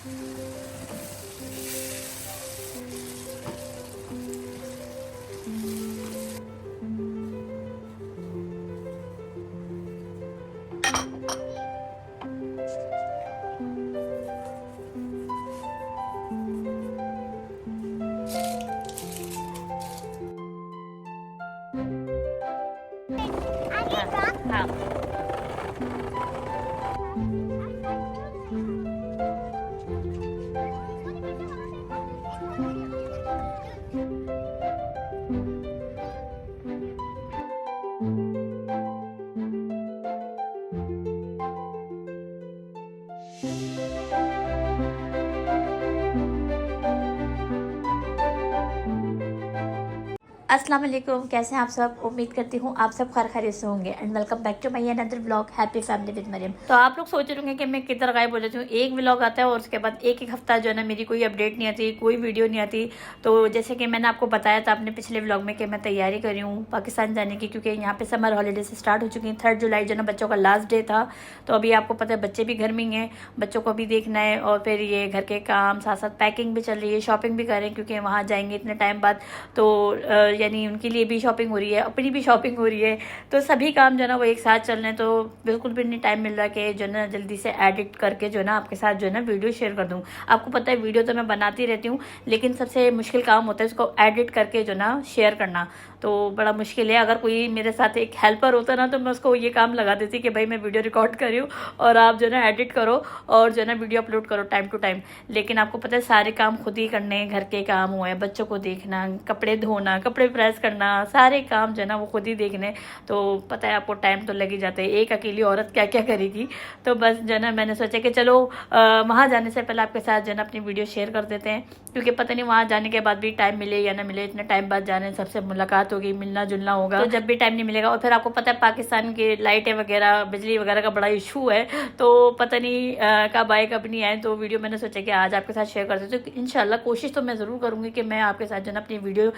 हाँ। अस्सलाम वालेकुम, कैसे हैं आप सब। उम्मीद करती हूँ आप सब खैरियत से होंगे and welcome back to my another vlog happy family with Mariam. तो आप लोग सोच रहे होंगे कि मैं किधर गायब हो जाती हूँ। एक व्लॉग आता है और उसके बाद एक हफ्ता जो है ना मेरी कोई अपडेट नहीं आती, कोई वीडियो नहीं आती। तो जैसे कि मैंने आपको बताया था अपने पिछले व्लॉग में कि मैं तैयारी कर रही हूँ पाकिस्तान जाने की, क्योंकि यहाँ पे समर हॉलीडेज स्टार्ट हो चुकी हैं। 3 जुलाई जो ना बच्चों का लास्ट डे था। तो अभी आपको पता है बच्चे भी घर में ही हैं, बच्चों को भी देखना है और फिर ये घर के काम, साथ साथ पैकिंग भी चल रही है, शॉपिंग भी कर रहे हैं क्योंकि वहाँ जाएंगे इतने टाइम बाद। तो यानी उनके लिए भी शॉपिंग हो रही है, अपनी भी शॉपिंग हो रही है। तो सभी काम जो ना वो एक साथ चल रहे हैं। तो बिल्कुल भी नहीं टाइम मिल रहा कि जो ना जल्दी से एडिट करके जो ना आपके साथ जो ना वीडियो शेयर कर दूं। आपको पता है वीडियो तो मैं बनाती रहती हूँ, लेकिन सबसे मुश्किल काम होता है उसको एडिट करके जो ना शेयर करना। तो बड़ा मुश्किल है। अगर कोई मेरे साथ एक हेल्पर होता ना तो मैं उसको ये काम लगा देती कि भाई मैं वीडियो रिकॉर्ड कर रही हूँ और आप जो ना एडिट करो और जो ना वीडियो अपलोड करो टाइम टू टाइम। लेकिन आपको पता है सारे काम खुद ही करने, घर के काम हुए, बच्चों को देखना, कपड़े धोना, कपड़े प्रेस करना, सारे काम जो है ना वो खुद ही देखने। तो पता है आपको टाइम तो लग ही जाता है। एक अकेली औरत क्या क्या करेगी। तो बस जो है ना मैंने सोचा कि चलो वहाँ जाने से पहले आपके साथ जो है ना अपनी वीडियो शेयर कर देते हैं, क्योंकि पता नहीं वहाँ जाने के बाद भी टाइम मिले या ना मिले। इतने टाइम बाद जाने सबसे मुलाकात होगी, मिलना जुलना होगा, तो जब भी टाइम नहीं मिलेगा। और फिर आपको पता है पाकिस्तान की लाइटें वगैरह, बिजली वगैरह का बड़ा इशू है। तो पता नहीं कब आए कब नहीं आए। तो वीडियो मैंने सोचा कि आज आपके साथ शेयर कर देते। तो इंशाल्लाह कोशिश तो मैं ज़रूर करूँगी कि मैं आपके साथ जो ना अपनी वीडियो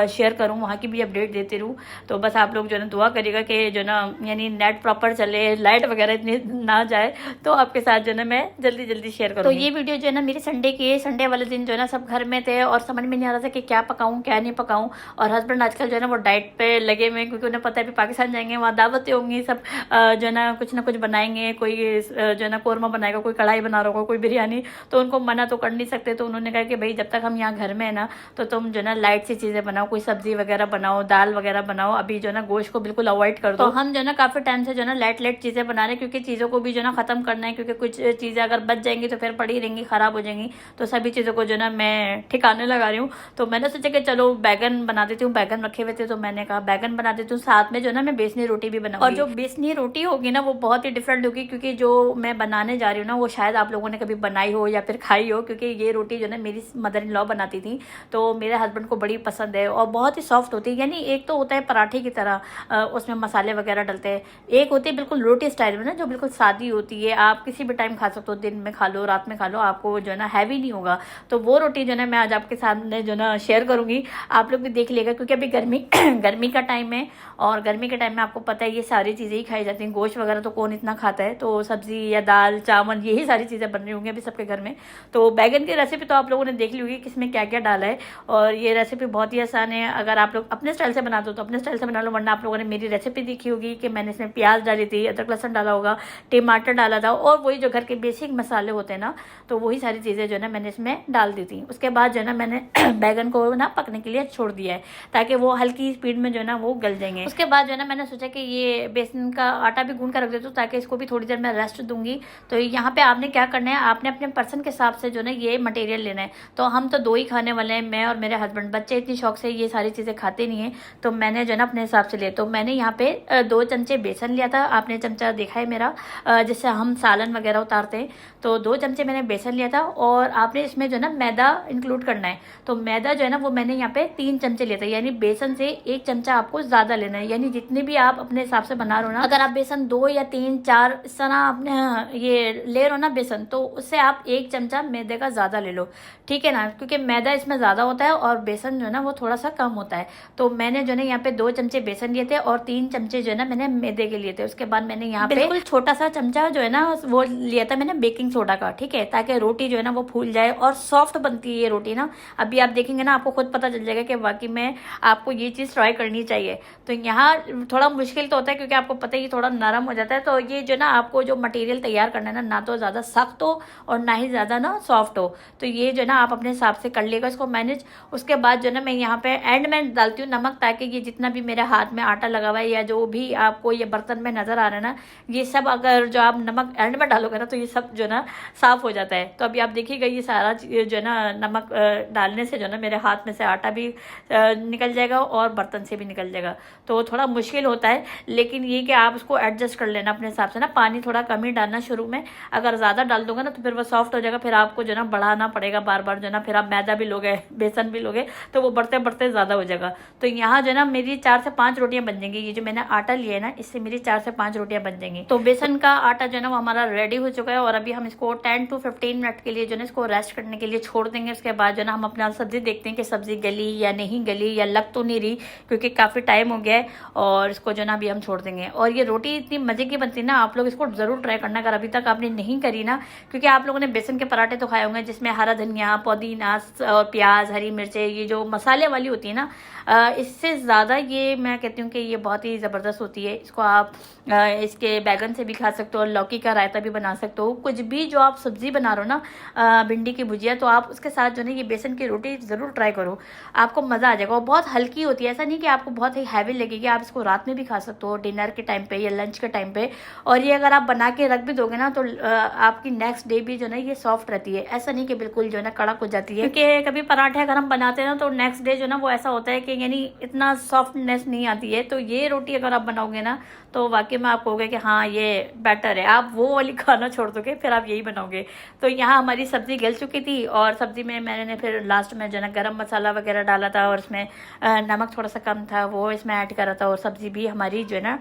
शेयर करूँ, वहाँ की भी अपडेट देती रहूँ। तो बस आप लोग जो है दुआ करिएगा कि जो ना यानी नेट प्रॉपर चले, लाइट वगैरह इतनी ना जाए, तो आपके साथ जो ना मैं जल्दी जल्दी शेयर करूँ। तो ये वीडियो जो है ना मेरी संडे की है। संडे वाले दिन जो है ना सब घर में थे और समझ में नहीं आ रहा था कि क्या पकाऊँ क्या नहीं पकाऊँ। और हस्बैंड आजकल जो है ना वो डाइट पे लगे हुए, क्योंकि उन्हें पता है भी पाकिस्तान जाएंगे, वहाँ दावतें होंगी, सब जो है ना कुछ बनाएंगे। कोई जो है ना कौरमा बनाएगा, कोई कढ़ाई बना रहा होगा, कोई बिरयानी। तो उनको मना तो कर नहीं सकते। तो उन्होंने कहा कि भाई जब तक हम यहाँ घर में है ना तो तुम जो है ना लाइट सी चीज़ें बनाओ, कोई सब्जी वगैरह बनाओ, दाल वगैरह बनाओ। अभी जो है ना गोश्त को बिल्कुल अवॉइड कर दो। तो हम जो है ना काफ़ी टाइम से जो है ना लाइट चीज़ें बना रहे हैं, क्योंकि चीज़ों को भी जो है ना ख़त्म करना है। क्योंकि कुछ चीज़ें अगर बच जाएंगी तो फिर पड़ी रहेंगी, ख़राब हो जाएंगी। तो सभी चीज़ों को जो है ना मैं ठिकाने लगा रही हूँ। तो मैंने सोचा कि चलो बैगन बना देती हूँ। बैगन रखे हुए थे तो मैंने कहा बैगन बना देती हूँ, साथ में जो है ना मैं बेसनी रोटी भी बनाऊंगी। और जो बेसनी रोटी होगी ना वो बहुत ही डिफरेंट होगी, क्योंकि जो मैं बनाने जा रही हूँ ना वो शायद आप लोगों ने कभी बनाई हो या फिर खाई हो। क्योंकि ये रोटी जो है ना मेरी मदर इन लॉ बनाती थी, तो मेरे हस्बैंड को बड़ी पसंद है और बहुत ही सॉफ्ट होती है। यानी एक तो होता है पराठे की तरह, उसमें मसाले वगैरह डलते हैं। एक होती है बिल्कुल रोटी स्टाइल में ना, जो बिल्कुल सादी होती है, आप किसी भी टाइम खा सकते हो, दिन में खा लो, रात में खा लो, आपको जो है ना हैवी नहीं होगा। तो वो रोटी जो है ना मैं आज आपके सामने जो ना शेयर करूंगी। आप लोग भी देख लेगा, क्योंकि अभी गर्मी गर्मी का टाइम है और गर्मी के टाइम में आपको पता है ये सारी चीज़ें ही खाई जाती हैं। गोश्त वगैरह तो कौन इतना खाता है। तो सब्जी या दाल चावल यही सारी चीज़ें बन रही होंगी अभी सबके घर में। तो बैगन की रेसिपी तो आप लोगों ने देख ली होगी किसमें क्या क्या डाला है। और ये रेसिपी बहुत ही आसान है। अगर आप लोग अपने स्टाइल से बना दो तो अपने स्टाइल से बना लो, वरना आप लोगों ने मेरी रेसिपी देखी होगी कि मैंने इसमें प्याज डाली थी, अदरक लहसुन डाला होगा, टमाटर डाला था, और वही जो घर के बेसिक मसाले होते हैं ना, तो वही सारी चीज़ें जो है ना मैंने इसमें डाल दी थी। उसके बाद जो है ना मैंने बैगन को ना पकने के लिए छोड़ दिया है, ताकि वो हल्की स्पीड में जो है ना वो गल जाएंगे। उसके बाद जो है ना मैंने सोचा कि ये बेसन का आटा भी गूंद कर रख देती हूँ, ताकि इसको भी थोड़ी देर मैं रेस्ट दूंगी। तो यहाँ पे आपने क्या करना है, आपने अपने पर्सन के हिसाब से जो है ना ये मटेरियल लेना है। तो हम तो 2 ही खाने वाले हैं, मैं और मेरे हस्बैंड। बच्चे इतनी शौक से ये सारी चीज़ें खाते नहीं है, तो मैंने जो है ना अपने हिसाब से लिया। तो मैंने यहाँ पे 2 चमचे बेसन लिया था, आपने चमचा देखा है मेरा, जिससे हम सालन वगैरह उतारते हैं। तो 2 चमचे मैंने बेसन लिया था और आपने इसमें जो है ना मैदा इंक्लूड करना है। तो मैदा जो है ना वो मैंने यहाँ पे 3 चमचे लिया था, यानी बेसन से 1 चमचा आपको ज़्यादा लेना है। यानी जितने भी आप अपने हिसाब से बना रहे हो ना, अगर आप बेसन 2 या 3 4 इस तरह आपने ये ले रहे हो ना बेसन, तो उससे आप 1 चमचा मैदे का ज़्यादा ले लो, ठीक है ना। क्योंकि मैदा इसमें ज़्यादा होता है और बेसन जो है ना वो थोड़ा सा कम होता है। तो मैंने जो है यहाँ पे 2 चमचे बेसन लिए थे और 3 चमचे जो है ना मैंने मैदे के लिए थे। उसके बाद मैंने यहाँ पे बिल्कुल छोटा सा चमचा जो है ना वो लिया था मैंने बेकिंग सोडा का, ठीक है, ताकि रोटी जो है ना वो फूल जाए और सॉफ्ट बनती है ये रोटी ना। अभी आप देखेंगे ना आपको खुद पता चल जाएगा कि वाकई में आपको ये चीज़ ट्राई करनी चाहिए। तो यहाँ थोड़ा मुश्किल तो होता है क्योंकि आपको पता है ये थोड़ा नरम हो जाता है। तो ये जो ना आपको जो मटेरियल तैयार करना है ना तो ज़्यादा सख्त हो और ना ही ज़्यादा ना सॉफ्ट हो। तो ये जो ना आप अपने हिसाब से कर लेगा इसको मैनेज। उसके बाद जो ना मैं यहाँ पे एंड में डालती हूँ नमक, ताकि ये जितना भी मेरे हाथ में आटा लगा हुआ है या जो भी आपको ये बर्तन में नज़र आ रहा है ना, ये सब अगर जो आप नमक एंड में डालोगे ना तो ये सब जो ना साफ़ हो जाता है। तो अभी आप देखिएगा ये सारा जो ना नमक डालने से जो ना मेरे हाथ में से आटा भी निकल जाएगा और बर्तन से भी निकल जाएगा। तो थोड़ा मुश्किल होता है, लेकिन ये कि आप उसको एडजस्ट कर लेना अपने हिसाब से ना। पानी थोड़ा कम ही डालना शुरू में, अगर ज़्यादा डाल दोगे ना तो फिर वो सॉफ्ट हो जाएगा, फिर आपको जो ना बढ़ाना पड़ेगा बार बार जो ना। फिर आप मैदा भी लोगे बेसन भी लोगे तो वो बढ़ते बढ़ते ज़्यादा हो जाएगा। तो यहाँ जो ना मेरी 4 से 5 रोटियां बन जाएंगी। ये जो मैंने आटा लिया है ना इससे मेरी 4 से 5 रोटियां बन जाएंगी। तो बेसन का आटा जो है ना वो हमारा रेडी हो चुका है और अभी हम इसको 10 to 15 मिनट के लिए जो है इसको रेस्ट करने के लिए छोड़ देंगे। उसके बाद जो ना हम अपना सब्जी देखते हैं कि सब्जी गली या नहीं गली या लग तो नहीं रही, क्योंकि काफ़ी टाइम हो गया है। और इसको जो ना अभी हम छोड़ देंगे। और ये रोटी इतनी मज़े की बनती है ना, आप लोग इसको ज़रूर ट्राई करना अगर अभी तक आपने नहीं करी ना, क्योंकि आप लोगों ने बेसन के पराठे तो खाए होंगे जिसमें हरा धनिया, पुदीना और प्याज, हरी मिर्चें, ये जो मसाले वाली होती है ना, इससे ज़्यादा ये मैं कहती हूँ कि ये बहुत ही ज़बरदस्त होती है। इसको आप इसके बैगन से भी खा सकते हो और लौकी का रायता भी बना सकते हो। कुछ भी जो आप सब्ज़ी बना रहे हो ना, भिंडी की भुजिया, तो आप उसके साथ जो है ये बेसन की रोटी ज़रूर ट्राई करो, आपको मज़ा आ जाएगा। और बहुत हल्की होती है, ऐसा नहीं कि आपको बहुत ही हैवी लगेगी। आप इसको रात में भी खा सकते हो, डिनर के टाइम पे या लंच के टाइम पे। और ये अगर आप बना के रख भी दोगे ना तो आपकी नेक्स्ट डे भी जो है ये सॉफ्ट रहती है। ऐसा नहीं कि बिल्कुल जो है ना कड़क हो जाती है, क्योंकि कभी पराठे अगर हम बनाते हैं ना तो नेक्स्ट डे जो ना वो ऐसा होता है कि यानी इतना सॉफ्टनेस नहीं आती है। तो ये रोटी अगर आप बनाओगे ना तो वाकई में आप कहोगे कि हाँ ये बेटर है। आप वो वाली खाना छोड़ दोगे फिर आप यही बनाओगे। तो यहाँ हमारी सब्जी गल चुकी थी और सब्जी में मैंने फिर लास्ट में जो ना गरम मसाला वगैरह डाला था और इसमें नमक थोड़ा सा कम था वो इसमें ऐड करा था और सब्जी भी हमारी जो है ना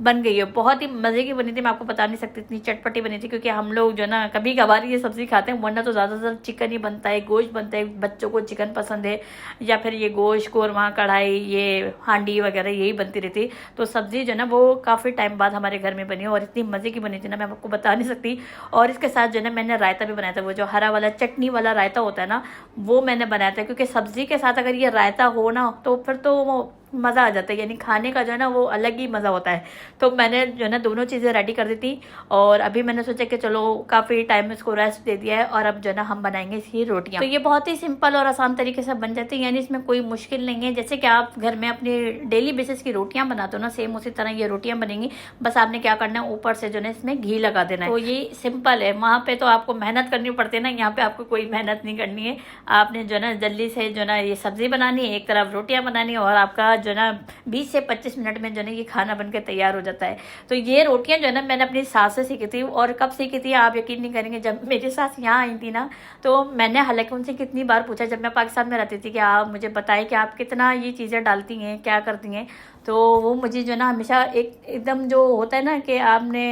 बन गई है। बहुत ही मज़े की बनी थी, मैं आपको बता नहीं सकती, इतनी चटपटी बनी थी। क्योंकि हम लोग जो ना कभी कभार ये सब्ज़ी खाते हैं, वरना तो ज़्यादातर चिकन ही बनता है, गोश्त बनता है। बच्चों को चिकन पसंद है या फिर ये गोश्त, कोरमा, कढ़ाई, ये हांडी वगैरह यही बनती रहती। तो सब्ज़ी जो ना वो काफ़ी टाइम बाद हमारे घर में बनी और इतनी मज़े की बनी थी ना, मैं आपको बता नहीं सकती। और इसके साथ जो ना मैंने रायता भी बनाया था, वो जो हरा वाला चटनी वाला रायता होता है ना वो मैंने बनाया था। क्योंकि सब्ज़ी के साथ अगर ये रायता हो ना तो फिर तो वो मज़ा आ जाता है, यानी खाने का जो है ना वो अलग ही मज़ा होता है। तो मैंने जो है ना दोनों चीज़ें रेडी कर दी थी और अभी मैंने सोचा कि चलो काफ़ी टाइम इसको रेस्ट दे दिया है और अब जो है ना हम बनाएंगे इसकी रोटियां। तो ये बहुत ही सिंपल और आसान तरीके से बन जाती है, यानी इसमें कोई मुश्किल नहीं है। जैसे कि आप घर में अपनी डेली बेसिस की रोटियां बनाते हो ना, सेम उसी तरह ये रोटियां बनेंगी। बस आपने क्या करना है, ऊपर से जो है इसमें घी लगा देना है। तो ये सिंपल है। वहाँ पे तो आपको मेहनत करनी पड़ती है ना, यहाँ पे आपको कोई मेहनत नहीं करनी है। आपने जो है ना जल्दी से जो है ना ये सब्जी बनानी है, एक तरफ रोटियां बनानी है और आपका जो है ना 20 से 25 मिनट में जो है ये खाना बनकर तैयार हो जाता है। तो ये रोटियां जो है ना मैंने अपनी सास से सीखी थी। और कब सीखी थी आप यकीन नहीं करेंगे, जब मेरी सास यहाँ आई थी ना तो मैंने हालांकि उनसे कितनी बार पूछा जब मैं पाकिस्तान में रहती थी कि आप मुझे बताएं कि आप कितना ये चीज़ें डालती हैं, क्या करती हैं। तो वो मुझे जो ना हमेशा एकदम जो होता है ना कि आपने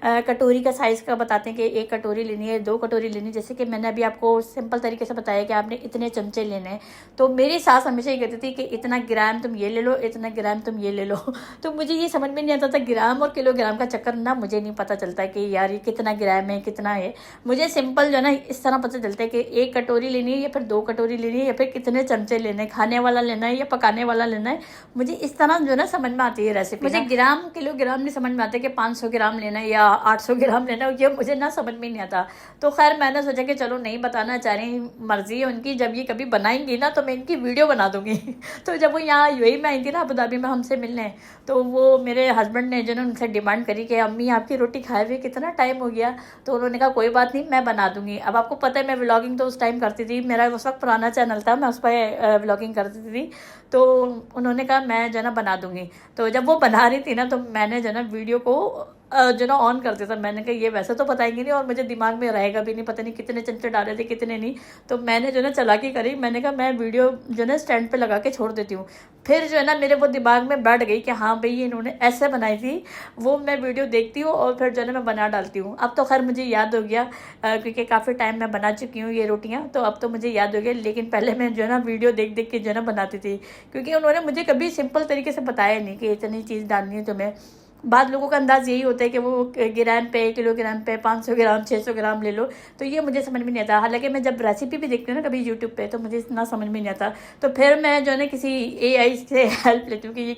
कटोरी का साइज़ का बताते हैं कि 1 कटोरी लेनी है, 2 कटोरी लेनी है। जैसे कि मैंने अभी आपको सिंपल तरीके से बताया कि आपने इतने चमचे लेने हैं। तो मेरी सास हमेशा ये कहती थी कि इतना ग्राम तुम ये ले लो, इतना ग्राम तुम ये ले लो। तो मुझे ये समझ में नहीं आता था, ग्राम और किलोग्राम का चक्कर ना मुझे नहीं पता चलता कि यार ये कितना ग्राम है कितना है। मुझे सिंपल जो है ना इस तरह पता चलता है कि 1 कटोरी लेनी है या फिर 2 कटोरी लेनी है या फिर कितने चमचे लेने, खाने वाला लेना है या पकाने वाला लेना है। मुझे इस तरह जो ना समझ में आती है रेसिपी। मुझे ग्राम किलोग्राम नहीं समझ में आता कि 500 ग्राम लेना है या 800 ग्राम लेना है, ये मुझे ना समझ में नहीं आता। तो खैर मैंने सोचा कि चलो नहीं बताना चाह रही, मर्जी है उनकी, जब ये कभी बनाएंगी ना तो मैं इनकी वीडियो बना दूंगी। तो जब वो यहाँ यूएई में आई थी ना, अबू धाबी में हमसे मिलने, तो वो मेरे हस्बैंड ने जो ना उनसे डिमांड करी कि अम्मी आपकी रोटी खाए हुए कितना टाइम हो गया। तो उन्होंने कहा कोई बात नहीं मैं बना दूंगी। अब आपको पता है मैं व्लॉगिंग तो उस टाइम करती थी, मेरा उस वक्त पुराना चैनल था, मैं उस पर व्लॉगिंग करती थी। तो उन्होंने कहा मैं जो ना बना दूंगी। तो जब वो बना रही थी ना तो मैंने जो ना वीडियो को जो ना ऑन करते थे। मैंने कहा ये वैसे तो बताएंगे नहीं और मुझे दिमाग में रहेगा भी नहीं, पता नहीं कितने चमचे डाले थे कितने नहीं। तो मैंने जो ना चालाकी करी, मैंने कहा मैं वीडियो जो ना स्टैंड पे लगा के छोड़ देती हूँ। फिर जो है ना मेरे वो दिमाग में बैठ गई कि हाँ भाई ये इन्होंने ऐसे बनाई थी, वो मैं वीडियो देखती हूँ और फिर जो है ना मैं बना डालती हूँ। अब तो खैर मुझे याद हो गया, क्योंकि काफ़ी टाइम मैं बना चुकी हूँ ये रोटियाँ, तो अब तो मुझे याद हो गया। लेकिन पहले मैं जो है ना वीडियो देख देख के जो है ना बनाती थी, क्योंकि उन्होंने मुझे कभी सिंपल तरीके से बताया नहीं कि इतनी चीज़ डालनी है तुम्हें। बाद लोगों का अंदाज यही होता है कि वो ग्राम पे, किलोग्राम पे, 500 ग्राम 600 ग्राम ले लो, तो ये मुझे समझ में नहीं आता। हालांकि मैं जब रेसिपी भी देखती हूँ ना कभी यूट्यूब पे, तो मुझे इतना समझ में नहीं आता। तो फिर मैं जो है ना किसी AI से हेल्प लेती हूँ कि ये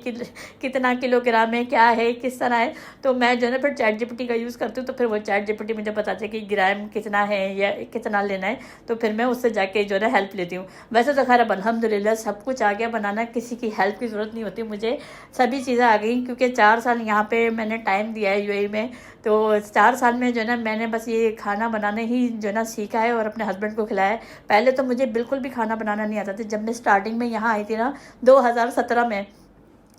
कितना किलोग्राम है, क्या है, किस तरह है। तो मैं जो है ना फिर चैट जीपीटी का यूज़ करती हूँ, तो फिर वो चैट जीपीटी मुझे बताते हैं कि ग्राम कितना है या कितना लेना है। तो फिर मैं उससे जाके जो है ना हेल्प लेती हूँ। वैसे तो खैर अब अल्हम्दुलिल्लाह सब कुछ आ गया बनाना, किसी की हेल्प की ज़रूरत नहीं होती मुझे, सभी चीज़ें आ गई। क्योंकि 4 साल यहाँ पे मैंने टाइम दिया है UAE में, तो 4 साल में जो है ना मैंने बस ये खाना बनाने ही जो है ना सीखा है और अपने हस्बैंड को खिलाया है। पहले तो मुझे बिल्कुल भी खाना बनाना नहीं आता था, जब मैं स्टार्टिंग में यहाँ आई थी ना 2017 में।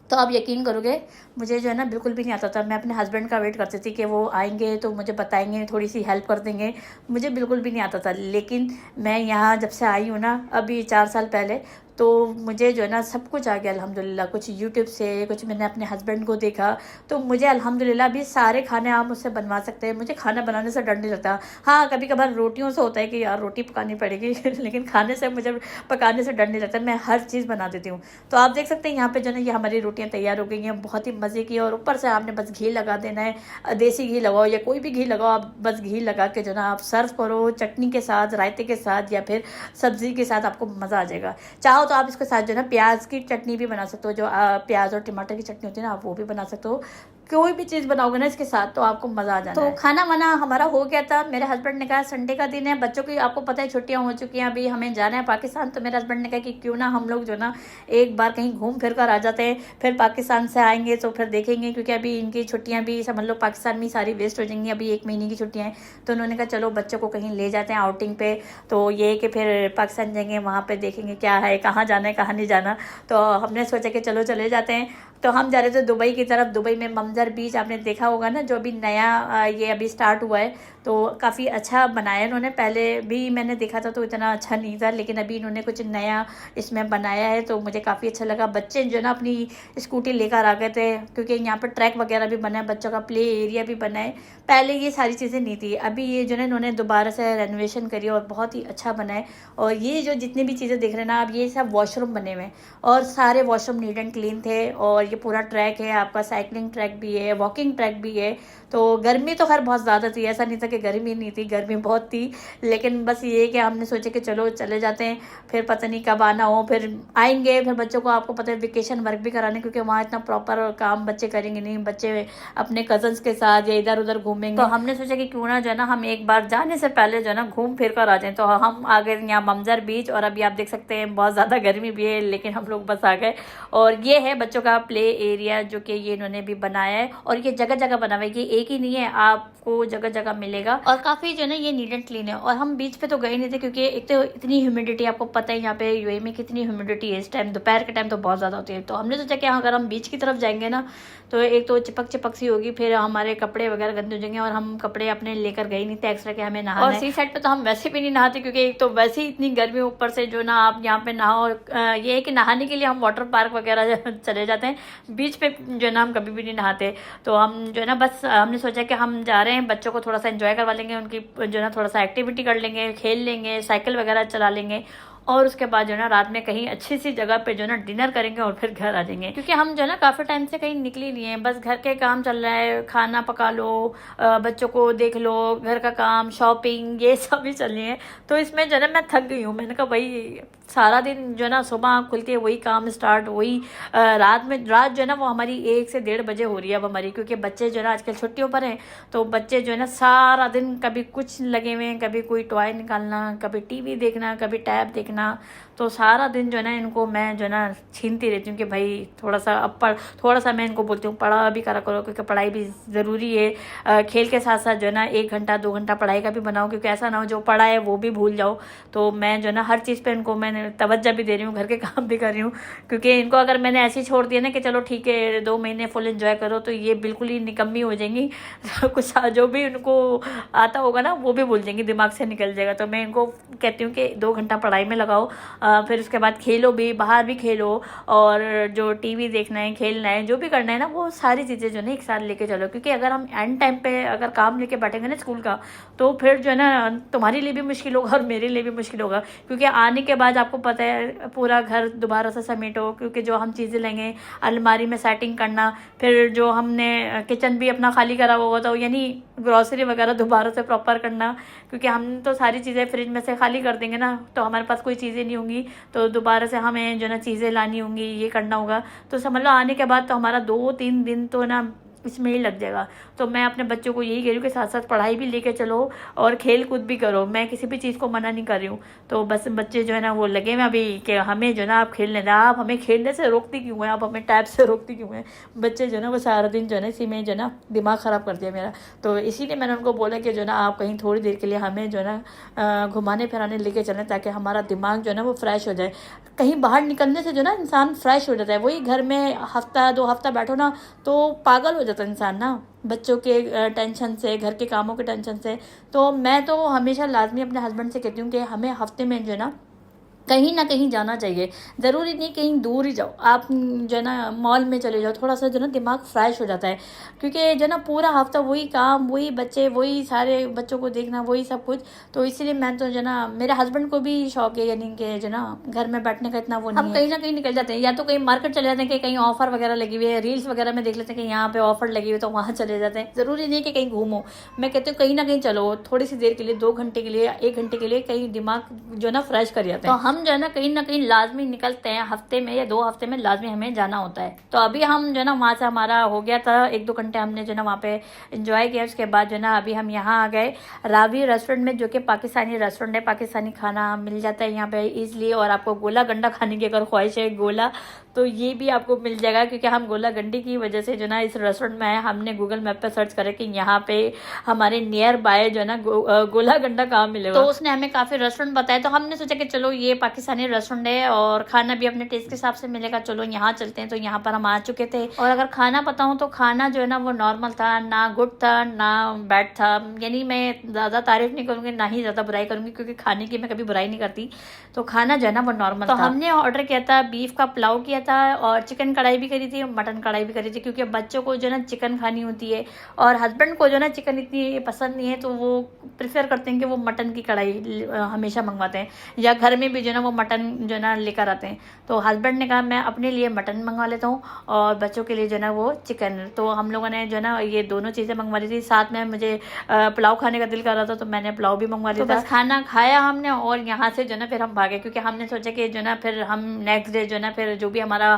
तो आप यकीन करोगे मुझे जो है ना बिल्कुल भी नहीं आता था। मैं अपने हस्बैंड का वेट करती थी कि वो आएंगे तो मुझे बताएंगे, थोड़ी सी हेल्प कर देंगे, मुझे बिल्कुल भी नहीं आता था। लेकिन मैं यहाँ जब से आई हूँ ना अभी 4 साल पहले, तो मुझे जो है ना सब कुछ आ गया अल्हम्दुलिल्लाह। कुछ यूट्यूब से, कुछ मैंने अपने हस्बैंड को देखा, तो मुझे अल्हम्दुलिल्लाह अभी सारे खाने आप मुझसे बनवा सकते हैं। मुझे खाना बनाने से डर नहीं लगता। हाँ कभी कभार रोटियों से होता है कि यार रोटी पकानी पड़ेगी लेकिन खाने से मुझे पकाने से डर नहीं लगता, मैं हर चीज़ बना देती हूँ। तो आप देख सकते हैं यहाँ पे जो है ना ये हमारी रोटियाँ तैयार हो गई हैं, बहुत ही मज़े की। और ऊपर से आपने बस घी लगा देना है, देसी घी लगाओ या कोई भी घी लगाओ, आप बस घी लगा के जो है ना आप सर्व करो चटनी के साथ, रायते के साथ या फिर सब्ज़ी के साथ, आपको मज़ा आ जाएगा। चाहो तो आप इसके साथ जो है ना प्याज की चटनी भी बना सकते हो, जो प्याज और टमाटर की चटनी होती है ना, आप वो भी बना सकते हो। कोई भी चीज़ बनाओगे ना इसके साथ तो आपको मज़ा आ जाना है। तो खाना वाना हमारा हो गया था। मेरे हस्बैंड ने कहा संडे का दिन है, बच्चों की आपको पता है छुट्टियां हो चुकी हैं, अभी हमें जाना है पाकिस्तान। तो मेरे हस्बैंड ने कहा कि क्यों ना हम लोग जो ना एक बार कहीं घूम फिर कर आ जाते हैं, फिर पाकिस्तान से आएंगे तो फिर देखेंगे, क्योंकि अभी इनकी छुट्टियाँ भी समझ लो पाकिस्तान में सारी वेस्ट हो जाएंगी। अभी 1 महीने की छुट्टियाँ हैं, तो उन्होंने कहा चलो बच्चों को कहीं ले जाते हैं आउटिंग पे। तो ये कि फिर पाकिस्तान जाएंगे, वहाँ पर देखेंगे क्या है, कहाँ जाना है कहाँ नहीं जाना। तो हमने सोचा कि चलो चले जाते हैं। तो हम जा रहे थे दुबई की तरफ। दुबई में मंजर बीच आपने देखा होगा ना, जो अभी नया ये अभी स्टार्ट हुआ है, तो काफ़ी अच्छा बनाया इन्होंने। पहले भी मैंने देखा था तो इतना अच्छा नहीं था, लेकिन अभी इन्होंने कुछ नया इसमें बनाया है, तो मुझे काफ़ी अच्छा लगा। बच्चे जो ना अपनी स्कूटी लेकर आ गए थे, क्योंकि यहाँ पर ट्रैक वगैरह भी बना है, बच्चों का प्ले एरिया भी बना है। पहले ये सारी चीज़ें नहीं थी, अभी ये जो है इन्होंने दोबारा से रेनोवेशन करी और बहुत ही अच्छा बना है। और ये जो जितनी भी चीज़ें देख रहे हैं ना, अब ये सब वॉशरूम बने हुए हैं और सारे वॉशरूम नीट एंड क्लीन थे। और ये पूरा ट्रैक है आपका, साइकिलिंग ट्रैक भी है, वॉकिंग ट्रैक भी है। तो गर्मी तो खैर बहुत ज़्यादा थी, ऐसा नहीं था कि गर्मी नहीं थी, गर्मी बहुत थी। लेकिन बस ये कि हमने सोचे कि चलो चले जाते हैं, फिर पता नहीं कब आना हो, फिर आएंगे। फिर बच्चों को आपको पता है वेकेशन वर्क भी कराने, क्योंकि वहाँ इतना प्रॉपर काम बच्चे करेंगे नहीं, बच्चे अपने कजन्स के साथ या इधर उधर घूमेंगे। तो हमने सोचा कि क्यों ना जो है ना हम एक बार जाने से पहले जो है ना घूम फिर कर आ जाएं। तो हम आ गए यहाँ मंजर बीच, और अभी आप देख सकते हैं बहुत ज़्यादा गर्मी भी है, लेकिन हम लोग बस आ गए। और ये है बच्चों का प्ले एरिया, जो कि ये इन्होंने भी बनाया है। और ये जगह जगह बना हुआ है, ये एक ही नहीं है, आपको जगह जगह मिलेगा। और काफ़ी जो है ना ये नीट एंड क्लीन है। और हम बीच पे तो गए नहीं थे, क्योंकि एक तो इतनी ह्यूमिडिटी, आपको पता है यहाँ पे UAE में कितनी ह्यूमिडिटी है इस टाइम, दोपहर के टाइम तो बहुत ज़्यादा होती है। तो हमने सोचा कि अगर हम बीच की तरफ जाएंगे ना, तो एक तो चिपक चिपक सी होगी, फिर हमारे कपड़े वगैरह गंदे हो जाएंगे। और हम कपड़े अपने लेकर गए नहीं थे एक्स्ट्रा, के हमें नहाना है। और सी साइड पे तो हम वैसे भी नहीं नहाते, क्योंकि एक तो वैसे ही इतनी गर्मी, ऊपर से जो ना आप यहाँ पे नहाओ। ये है कि नहाने के लिए हम वाटर पार्क वगैरह चले जाते हैं, बीच पे जो है ना हम कभी भी नहीं नहाते। तो हम जो है ना बस हमने सोचा कि हम जा रहे हैं, बच्चों को थोड़ा सा एंजॉय करवा लेंगे, उनकी जो है ना थोड़ा सा एक्टिविटी कर लेंगे, खेल लेंगे, साइकिल वगैरह चला लेंगे। और उसके बाद जो है ना रात में कहीं अच्छी सी जगह पे जो है ना डिनर करेंगे और फिर घर आ जाएंगे। क्योंकि हम जो है ना काफ़ी टाइम से कहीं निकले नहीं है, बस घर के काम चल रहा है, खाना पका लो, बच्चों को देख लो, घर का काम, शॉपिंग, ये सब ही चल रही है। तो इसमें जो है ना मैं थक गई हूँ। मैंने कहा भाई सारा दिन जो है ना सुबह खुलती है वही काम स्टार्ट, वही रात जो है ना वो हमारी 1 से 1:30 बजे हो रही है अब हमारी, क्योंकि बच्चे जो है ना आजकल छुट्टियों पर हैं। तो बच्चे जो है ना सारा दिन कभी कुछ लगे हुए हैं, कभी कोई टॉय निकालना, कभी TV देखना, कभी टैब देखना, लिखना, तो सारा दिन जो है ना इनको मैं जो है ना छीनती रहती हूँ कि भाई थोड़ा सा मैं इनको बोलती हूँ पढ़ा भी करा करो, क्योंकि पढ़ाई भी ज़रूरी है। खेल के साथ साथ जो है ना 1 घंटा 2 घंटा पढ़ाई का भी बनाओ, क्योंकि ऐसा ना हो जो पढ़ा है वो भी भूल जाओ। तो मैं जो है ना हर चीज़ पे इनको मैंने तवज्जो भी दे रही हूँ, घर के काम भी कर रही हूँ, क्योंकि इनको अगर मैंने ऐसे ही छोड़ दिया ना कि चलो ठीक है 2 महीने फुल एंजॉय करो, तो ये बिल्कुल ही निकम्मी हो जाएंगी। कुछ जो भी उनको आता होगा ना वो भी भूल जाएंगी, दिमाग से निकल जाएगा। तो मैं इनको कहती हूँ कि 2 घंटा पढ़ाई में लगाओ, फिर उसके बाद खेलो भी, बाहर भी खेलो, और जो टीवी देखना है, खेलना है, जो भी करना है ना वो सारी चीज़ें जो है ना एक साथ लेके चलो। क्योंकि अगर हम एंड टाइम पे अगर काम लेके बैठेंगे ना स्कूल का, तो फिर जो है ना तुम्हारे लिए भी मुश्किल होगा और मेरे लिए भी मुश्किल होगा। क्योंकि आने के बाद आपको पता है पूरा घर दोबारा से समेटो, क्योंकि जो हम चीज़ें लेंगे अलमारी में सेटिंग करना, फिर जो हमने किचन भी अपना खाली करा हुआ था यानी ग्रॉसरी वगैरह दोबारा से प्रॉपर करना, क्योंकि हम तो सारी चीज़ें फ्रिज में से खाली कर देंगे ना, तो हमारे पास कोई चीज़ें नहीं होंगी, तो दोबारा से हमें जो ना चीज़ें लानी होंगी, ये करना होगा। तो समझ लो आने के बाद तो हमारा 2-3 दिन तो ना इसमें ही लग जाएगा। तो मैं अपने बच्चों को यही कह रही हूँ कि साथ साथ पढ़ाई भी लेके चलो और खेल कूद भी करो। मैं किसी भी चीज़ को मना नहीं कर रही हूँ। तो बस बच्चे जो है ना वो लगे में अभी कि हमें जो है ना आप खेलने दें, आप हमें खेलने से रोकती क्यों हैं, आप हमें टैब से रोकती क्यों हैं। बच्चे जो है ना वो सारा दिन जो है ना इसी में जो है ना दिमाग ख़राब कर दिया मेरा। तो इसीलिए मैंने उनको बोला कि जो है ना आप कहीं थोड़ी देर के लिए हमें जो है ना घुमाने फिराने लेके चलें, ताकि हमारा दिमाग जो है ना वो फ्रेश हो जाए। कहीं बाहर निकलने से जो ना इंसान फ्रेश हो जाता है, वही घर में हफ्ता 2 हफ्ता बैठो ना तो पागल हो जाता है इंसान ना, बच्चों के टेंशन से, घर के कामों के टेंशन से। तो मैं तो हमेशा लाजमी अपने हस्बैंड से कहती हूँ कि हमें हफ्ते में जो है ना कहीं ना कहीं जाना चाहिए। ज़रूरी नहीं कहीं दूर ही जाओ, आप जो है ना मॉल में चले जाओ, थोड़ा सा जो है ना दिमाग फ्रेश हो जाता है। क्योंकि जो है ना पूरा हफ्ता वही काम, वही बच्चे, वही सारे बच्चों को देखना, वही सब कुछ। तो इसीलिए मैं तो जो है ना, मेरे हस्बैंड को भी शौक है, यानी कि जो है ना घर में बैठने का इतना वो नहीं है। हम कहीं ना कहीं निकल जाते हैं, या तो कहीं मार्केट चले जाते हैं कि कहीं ऑफर वगैरह लगी हुई है, रील्स वगैरह में देख लेते हैं कि यहाँ पे ऑफर लगी हुई है, तो वहाँ चले जाते हैं। ज़रूरी नहीं कि कहीं घूमो, मैं कहती हूँ कहीं ना कहीं चलो, थोड़ी सी देर के लिए, 2 घंटे के लिए, 1 घंटे के लिए, कहीं दिमाग जो है ना फ्रेश कर जाते हैं। तो हम जो है ना कहीं लाजमी निकलते हैं, हफ्ते में या 2 हफ्ते में लाजमी हमें जाना होता है। तो अभी हम जो है ना वहाँ से हमारा हो गया था 1-2 घंटे, हमने जो है ना वहाँ पे एंजॉय किया। उसके बाद जो है ना अभी हम यहाँ आ गए रावी रेस्टोरेंट में, जो कि पाकिस्तानी रेस्टोरेंट है। पाकिस्तानी खाना मिल जाता है यहाँ पे ईजिली, और आपको गोला गंडा खाने की अगर ख्वाहिश है गोला, तो ये भी आपको मिल जाएगा। क्योंकि हम गोला गंडी की वजह से जो ना इस रेस्टोरेंट में आए, हमने गूगल मैप पे सर्च करा कि यहाँ पे हमारे नियर बाय जो है ना गोला गंडा कहाँ मिलेगा। तो उसने हमें काफ़ी रेस्टोरेंट बताया, तो हमने सोचा कि चलो ये पाकिस्तानी रेस्टोरेंट है और खाना भी अपने टेस्ट के हिसाब से मिलेगा, चलो यहाँ चलते हैं। तो यहाँ पर हम आ चुके थे, और अगर खाना बताऊँ तो खाना जो है ना वो नॉर्मल था, ना गुड था ना बैड था। यानी मैं ज़्यादा तारीफ नहीं करूँगी, ना ही ज़्यादा बुराई करूँगी, क्योंकि खाने की मैं कभी बुराई नहीं करती। तो खाना जो है ना वो नॉर्मल था। हमने ऑर्डर किया था, बीफ का पुलाव किया था, और चिकन कढ़ाई भी करी थी, और मटन कढ़ाई भी करी थी, क्योंकि बच्चों को जो है ना चिकन खानी होती है, और हस्बैंड को जो है ना चिकन इतनी पसंद नहीं है, तो वो प्रेफर करते हैं कि वो मटन की कढ़ाई हमेशा मंगवाते हैं, या घर में भी जो है ना वो मटन जो है ना लेकर आते हैं। तो हस्बैंड ने कहा मैं अपने लिए मटन मंगवा लेता हूँ और बच्चों के लिए जो है ना वो चिकन। तो हम लोगों ने जो है ना ये दोनों चीज़ें मंगवा ली थी। साथ में मुझे पुलाव खाने का दिल कर रहा था, तो मैंने पुलाव भी मंगवा लिया। तो बस खाना खाया हमने, और यहाँ से जो है ना फिर हम भागे, क्योंकि हमने सोचा कि जो है ना फिर हम नेक्स्ट डे जो है ना फिर जो भी हमारा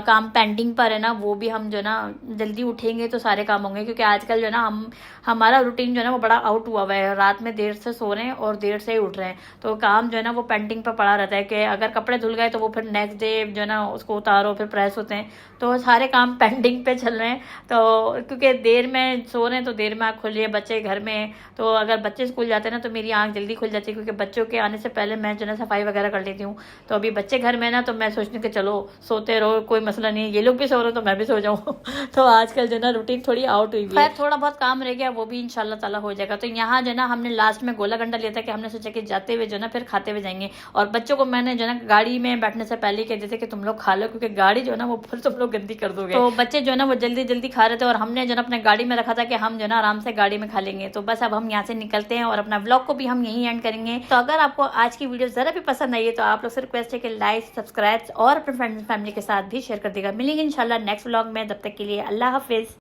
काम पेंडिंग पर है ना, वो भी हम जो है ना जल्दी उठेंगे तो सारे काम होंगे। क्योंकि आजकल जो है ना हमारा रूटीन जो है ना वो बड़ा आउट हुआ है, रात में देर से सो रहे हैं और देर से ही उठ रहे हैं। तो काम जो है ना वो पेंडिंग पर पड़ा रहता है, कि अगर कपड़े धुल गए तो वो फिर नेक्स्ट डे जो है ना उसको उतारो, फिर प्रेस होते हैं। तो सारे काम पेंडिंग पे चल रहे हैं। तो क्योंकि देर में सो रहे हैं तो देर में आँख खुल रही है, बच्चे घर में, तो अगर बच्चे स्कूल जाते हैं ना तो मेरी आँख जल्दी खुल जाती है, क्योंकि बच्चों के आने से पहले मैं जो है सफाई वगैरह कर लेती हूँ। तो अभी बच्चे घर में ना, तो मैं सोचती हूँ कि चलो सोते रहो, कोई मसला नहीं है, ये लोग भी सो रहे हो तो मैं भी सो जाऊँ। तो आजकल जो है ना रूटीन थोड़ी आउट हुई है। थोड़ा बहुत काम रह गया, वो भी इंशाल्लाह ताला हो जाएगा। तो यहाँ जो है ना हमने लास्ट में गोला गंडा लिया था, कि हमने सोचा कि जाते हुए जो है ना फिर खाते हुए जाएंगे, और बच्चों को मैंने जो है ना गाड़ी में बैठने से पहले कह देते कि तुम लोग खा लो, क्योंकि गाड़ी जो है ना वो फिर तुम लोग गंदी कर दोगे। तो बच्चे जो है ना वो जल्दी जल्दी खा रहे थे, और हमने जो है ना अपने गाड़ी में रखा था कि हम जो है ना आराम से गाड़ी में खा लेंगे। तो बस अब हम यहाँ से निकलते हैं, और अपना व्लॉग को भी हम यहीं एंड करेंगे। तो अगर आपको आज की वीडियो जरा भी पसंद आई है, तो आप लोग से रिक्वेस्ट है कि लाइक, सब्सक्राइब और अपने फ्रेंड्स फैमिली के साथ भी शेयर कर देगा। मिलेंगे इंशाल्लाह नेक्स्ट व्लॉग में, तब तक के लिए अल्लाह हाफिज।